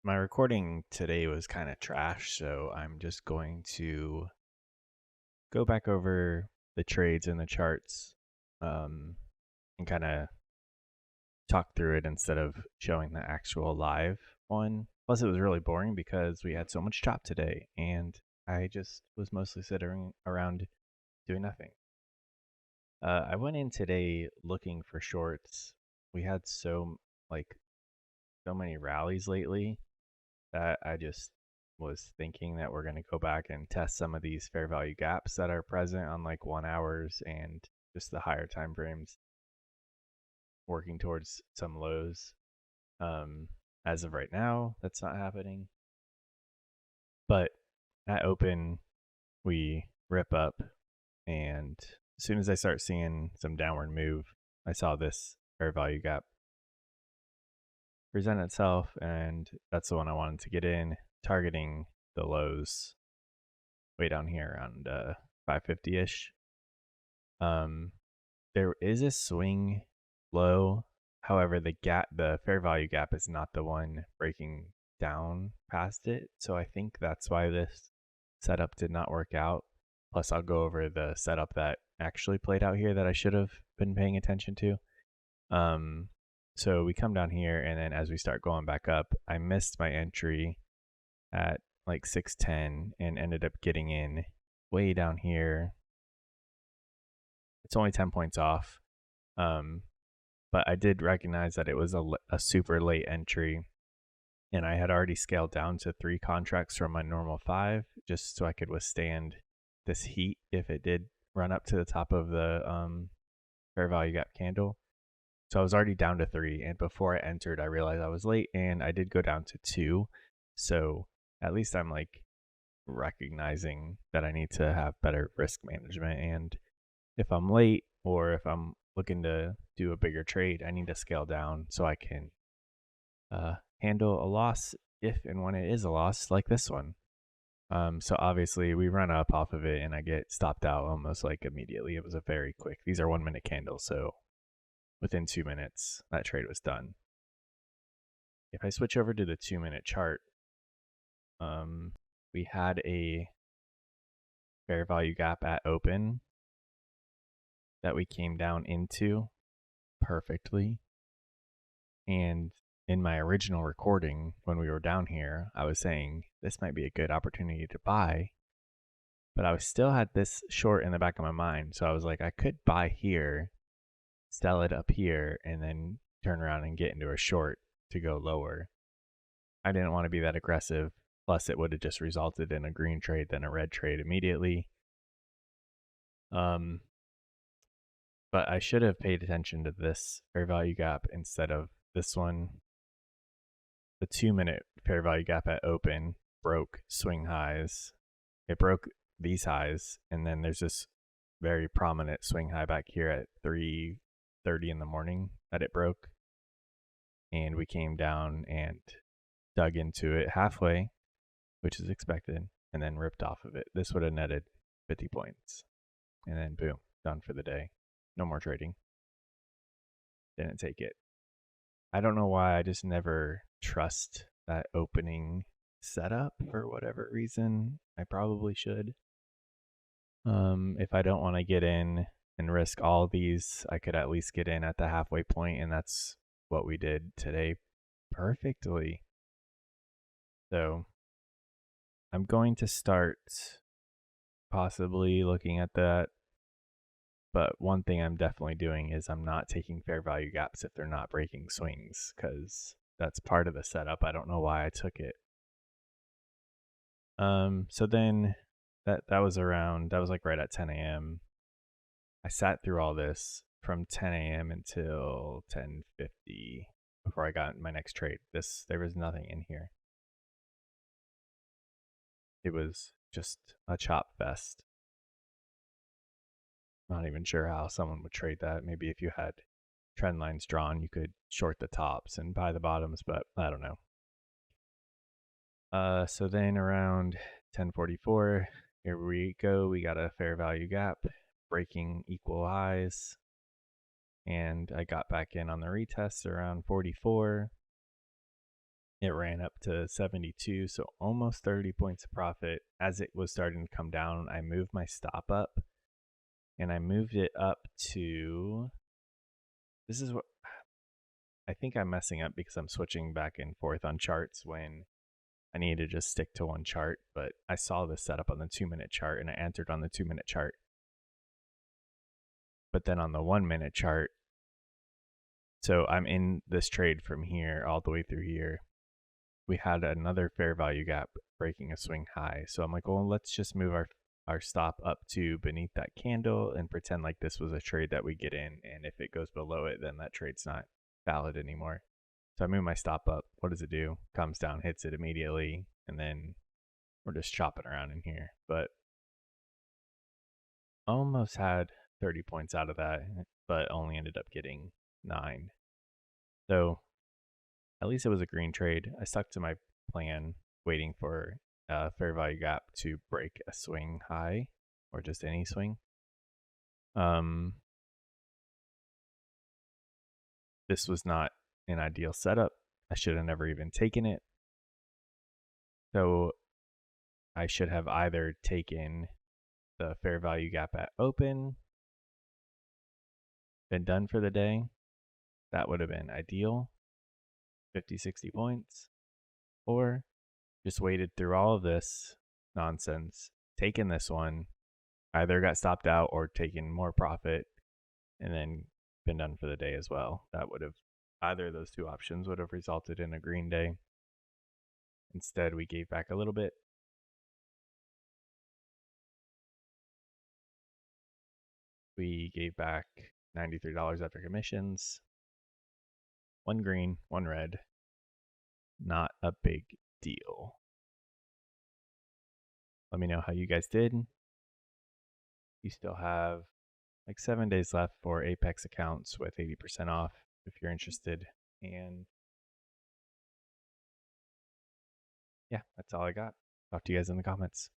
My recording today was kind of trash, so I'm just going to go back over the trades and the charts and kind of talk through it instead of showing the actual live one. Plus, it was really boring because we had so much chop today, and I just was mostly sitting around doing nothing. I went in today looking for shorts. We had so many rallies lately that I just was thinking that we're going to go back and test some of these fair value gaps that are present on like 1 hours and just the higher time frames, working towards some lows. As of right now, that's not happening. But at open, we rip up, and as soon as I start seeing some downward move, I saw this fair value gap present itself, and that's the one I wanted to get in, targeting the lows way down here around 550-ish. There is a swing low. However, the fair value gap is not the one breaking down past it. So I think that's why this setup did not work out. Plus, I'll go over the setup that actually played out here that I should have been paying attention to. So we come down here, and then as we start going back up, I missed my entry at like 610 and ended up getting in way down here. It's only 10 points off. But I did recognize that it was a super late entry, and I had already scaled down to 3 contracts from my normal 5 just so I could withstand this heat if it did run up to the top of the fair value gap candle. So I was already down to 3, and before I entered, I realized I was late, and I did go down to 2. So at least I'm like recognizing that I need to have better risk management, and if I'm late or if I'm looking to do a bigger trade, I need to scale down so I can handle a loss if and when it is a loss like this one. So obviously we run up off of it and I get stopped out almost like immediately. It was a very quick, these are 1 minute candles, so within 2 minutes that trade was done. If I switch over to the 2-minute chart, we had a fair value gap at open that we came down into perfectly. And in my original recording, when we were down here, I was saying this might be a good opportunity to buy, but I still had this short in the back of my mind. So I was like, I could buy here, sell it up here, and then turn around and get into a short to go lower. I didn't want to be that aggressive. Plus, it would have just resulted in a green trade, then a red trade immediately. But I should have paid attention to this fair value gap instead of this one. The 2-minute fair value gap at open broke swing highs. It broke these highs, and then there's this very prominent swing high back here at 3:30 in the morning that it broke. And we came down and dug into it halfway, which is expected, and then ripped off of it. This would have netted 50 points. And then boom, done for the day. No more trading. Didn't take it. I don't know why, I just never trust that opening setup for whatever reason. I probably should. If I don't want to get in and risk all these, I could at least get in at the halfway point, and that's what we did today perfectly. So I'm going to start possibly looking at that. But one thing I'm definitely doing is I'm not taking fair value gaps if they're not breaking swings, because that's part of the setup. I don't know why I took it. So then that was like right at 10 a.m. I sat through all this from 10 a.m. until 10:50 before I got my next trade. There was nothing in here. It was just a chop fest. Not even sure how someone would trade that. Maybe if you had trend lines drawn, you could short the tops and buy the bottoms, but I don't know. So then around 10:44, here we go. We got a fair value gap, breaking equal highs, and I got back in on the retest around 44. It ran up to 72, so almost 30 points of profit. As it was starting to come down, I moved my stop up, and I moved it up to, this is what, I think I'm messing up because I'm switching back and forth on charts when I need to just stick to one chart, but I saw this setup on the 2-minute chart and I entered on the 2-minute chart. But then on the 1-minute chart, so I'm in this trade from here all the way through here. We had another fair value gap breaking a swing high. So I'm like, well, let's just move our stop up to beneath that candle and pretend like this was a trade that we get in. And if it goes below it, then that trade's not valid anymore. So I move my stop up. What does it do? Comes down, hits it immediately, and then we're just chopping around in here. But almost had 30 points out of that, but only ended up getting 9. So at least it was a green trade. I stuck to my plan, waiting for a fair value gap to break a swing high, or just any swing. This was not an ideal setup. I should have never even taken it. So I should have either taken the fair value gap at open, been done for the day. That would have been ideal, 50, 60 points. Or just waited through all of this nonsense, taken this one, either got stopped out or taken more profit, and then been done for the day as well. That would have, either of those two options would have resulted in a green day. Instead, we gave back a little bit. We gave back $93 after commissions. 1 green, 1 red. Not a big deal. Let me know how you guys did. You still have like 7 days left for Apex accounts with 80% off if you're interested. And yeah, that's all I got. Talk to you guys in the comments.